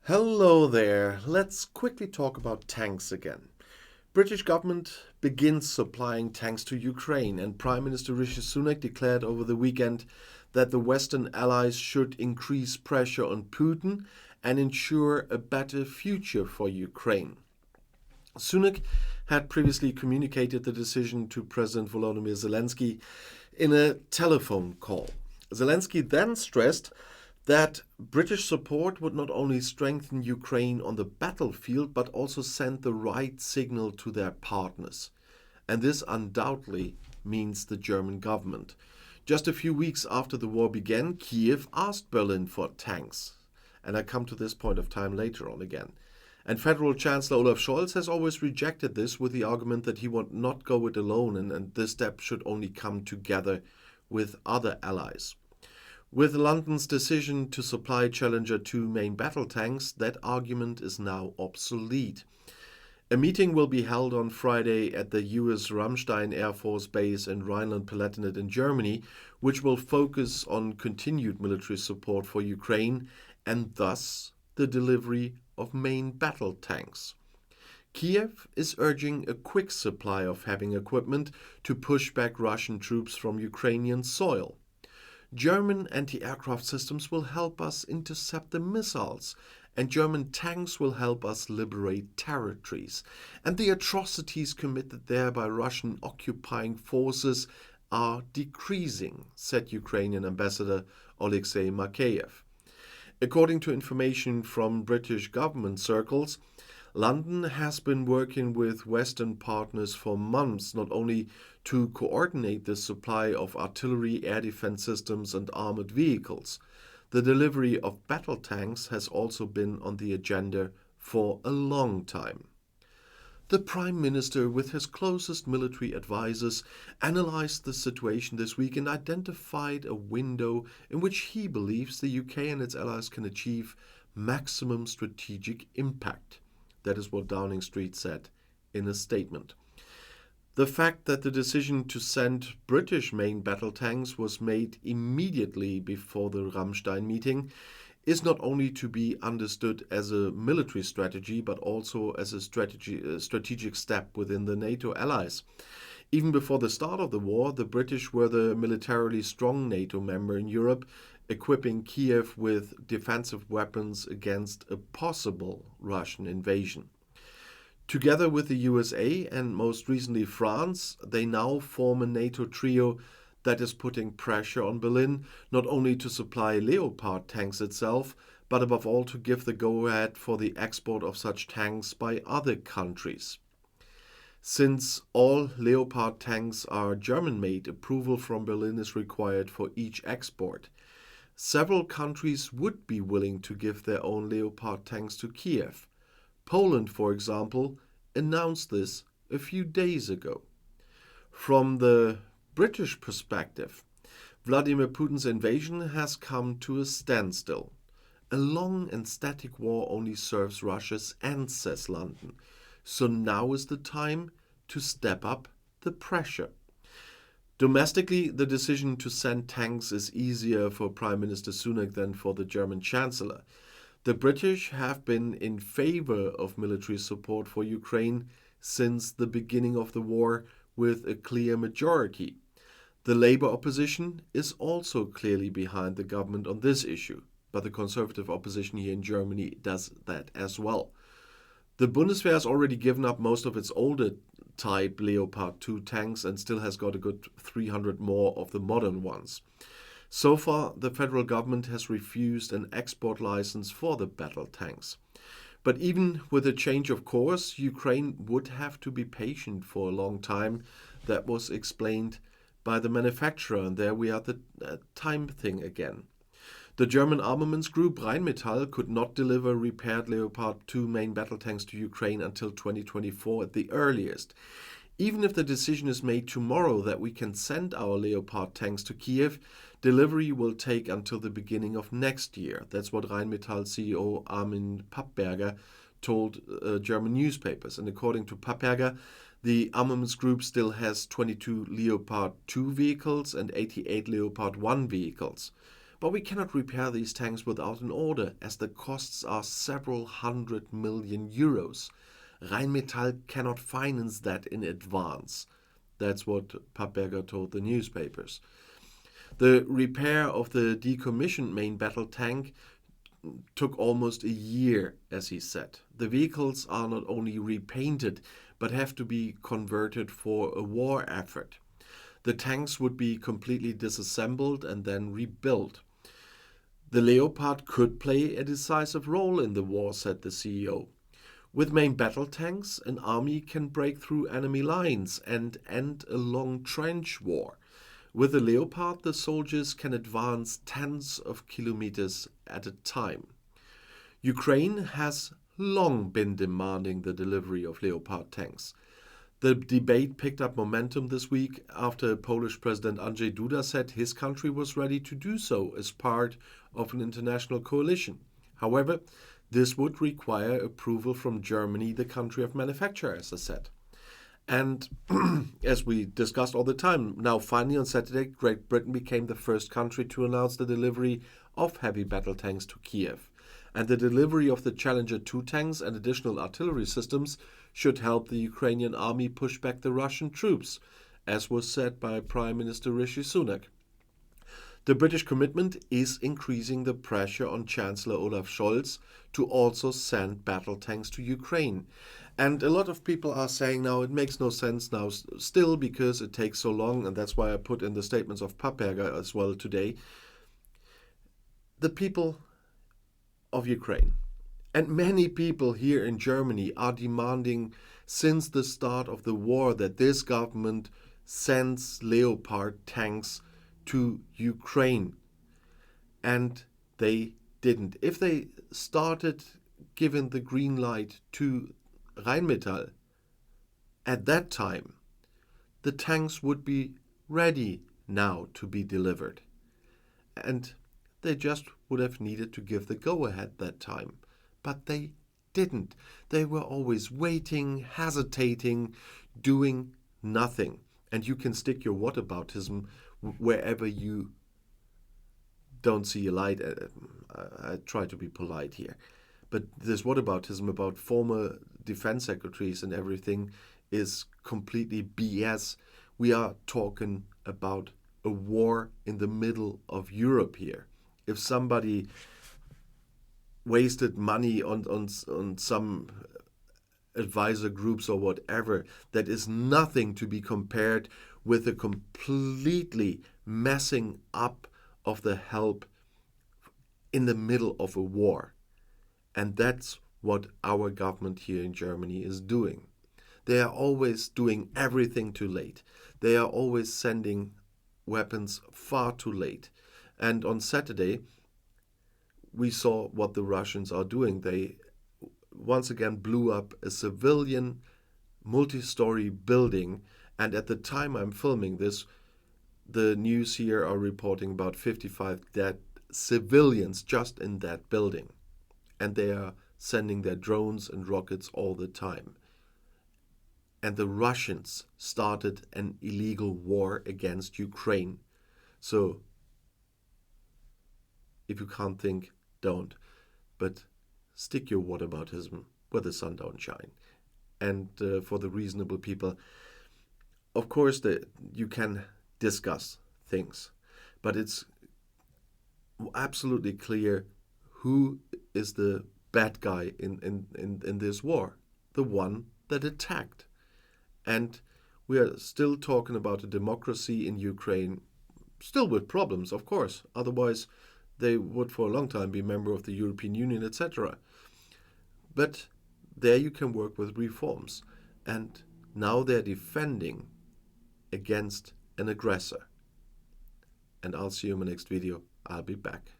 Hello there. Let's quickly talk about tanks again. British government begins supplying tanks to Ukraine, and Prime Minister Rishi Sunak declared over the weekend that the Western allies should increase pressure on Putin and ensure a better future for Ukraine. Sunak had previously communicated the decision to President Volodymyr Zelensky in a telephone call. Zelensky then stressed that British support would not only strengthen Ukraine on the battlefield but also send the right signal to their partners. And this undoubtedly means the German government. Just a few weeks after the war began, Kiev asked Berlin for tanks. And I come to this point of time later on again. And Federal Chancellor Olaf Scholz has always rejected this with the argument that he would not go it alone and this step should only come together with other allies. With London's decision to supply Challenger 2 main battle tanks, that argument is now obsolete. A meeting will be held on Friday at the US Ramstein Air Force Base in Rhineland-Palatinate in Germany, which will focus on continued military support for Ukraine and thus the delivery of main battle tanks. Kiev is urging a quick supply of heavy equipment to push back Russian troops from Ukrainian soil. German anti-aircraft systems will help us intercept the missiles, and German tanks will help us liberate territories. And the atrocities committed there by Russian occupying forces are decreasing, said Ukrainian Ambassador Oleksiy Makeyev. According to information from British government circles, London has been working with Western partners for months, not only to coordinate the supply of artillery, air defense systems and armored vehicles. The delivery of battle tanks has also been on the agenda for a long time. The Prime Minister, with his closest military advisors, analyzed the situation this week and identified a window in which he believes the UK and its allies can achieve maximum strategic impact. That is what Downing Street said in a statement. The fact that the decision to send British main battle tanks was made immediately before the Ramstein meeting is not only to be understood as a military strategy but also as a strategic step within the NATO allies. Even before the start of the war, the British were the militarily strong NATO member in Europe, equipping Kiev with defensive weapons against a possible Russian invasion. Together with the USA and most recently France, they now form a NATO trio that is putting pressure on Berlin not only to supply Leopard tanks itself, but above all to give the go-ahead for the export of such tanks by other countries. Since all Leopard tanks are German-made, approval from Berlin is required for each export. Several countries would be willing to give their own Leopard tanks to Kiev. Poland, for example, announced this a few days ago. From the British perspective, Vladimir Putin's invasion has come to a standstill. A long and static war only serves Russia's ends, says London. So now is the time to step up the pressure. Domestically, the decision to send tanks is easier for Prime Minister Sunak than for the German Chancellor. The British have been in favor of military support for Ukraine since the beginning of the war with a clear majority. The Labour opposition is also clearly behind the government on this issue, but the Conservative opposition here in Germany does that as well. The Bundeswehr has already given up most of its older type Leopard 2 tanks and still has got a good 300 more of the modern ones. So far, the federal government has refused an export license for the battle tanks. But even with a change of course, Ukraine would have to be patient for a long time. That was explained by the manufacturer, and there we are the time thing again. The German armaments group Rheinmetall could not deliver repaired Leopard 2 main battle tanks to Ukraine until 2024 at the earliest. Even if the decision is made tomorrow that we can send our Leopard tanks to Kiev, delivery will take until the beginning of next year. That's what Rheinmetall CEO Armin Pappberger told German newspapers. And according to Pappberger, the armaments group still has 22 Leopard 2 vehicles and 88 Leopard 1 vehicles. But we cannot repair these tanks without an order, as the costs are several hundred million euros. Rheinmetall cannot finance that in advance. That's what Papperger told the newspapers. The repair of the decommissioned main battle tank took almost a year, as he said. The vehicles are not only repainted, but have to be converted for a war effort. The tanks would be completely disassembled and then rebuilt. The Leopard could play a decisive role in the war, said the CEO. With main battle tanks, an army can break through enemy lines and end a long trench war. With the Leopard, the soldiers can advance tens of kilometers at a time. Ukraine has long been demanding the delivery of Leopard tanks. The debate picked up momentum this week after Polish President Andrzej Duda said his country was ready to do so as part of an international coalition. However, this would require approval from Germany, the country of manufacture, as I said. And as we discussed all the time, now finally on Saturday, Great Britain became the first country to announce the delivery of heavy battle tanks to Kiev. And the delivery of the Challenger 2 tanks and additional artillery systems should help the Ukrainian army push back the Russian troops, as was said by Prime Minister Rishi Sunak. The British commitment is increasing the pressure on Chancellor Olaf Scholz to also send battle tanks to Ukraine. And a lot of people are saying now it makes no sense now still because it takes so long, and that's why I put in the statements of Papperger as well today. The people of Ukraine and many people here in Germany are demanding since the start of the war that this government sends Leopard tanks to Ukraine, and they didn't. If they started giving the green light to Rheinmetall at that time, the tanks would be ready now to be delivered, and they just would have needed to give the go-ahead that time. But they didn't. They were always waiting, hesitating, doing nothing. And you can stick your whataboutism wherever you don't see a light. I try to be polite here. But this whataboutism about former defense secretaries and everything is completely BS. We are talking about a war in the middle of Europe here. If somebody wasted money on some advisor groups or whatever, that is nothing to be compared with the completely messing up of the help in the middle of a war. And that's what our government here in Germany is doing. They are always doing everything too late. They are always sending weapons far too late. And on Saturday, we saw what the Russians are doing. They once again blew up a civilian multi-story building. And at the time I'm filming this, the news here are reporting about 55 dead civilians just in that building. And they are sending their drones and rockets all the time. And the Russians started an illegal war against Ukraine. So if you can't think, don't. But stick your whataboutism where the sun don't shine. And for the reasonable people, of course, you can discuss things. But it's absolutely clear who is the bad guy in this war. The one that attacked. And we are still talking about a democracy in Ukraine, still with problems, of course. Otherwise, they would for a long time be member of the European Union, etc. But there you can work with reforms. And now they're defending against an aggressor. And I'll see you in my next video. I'll be back.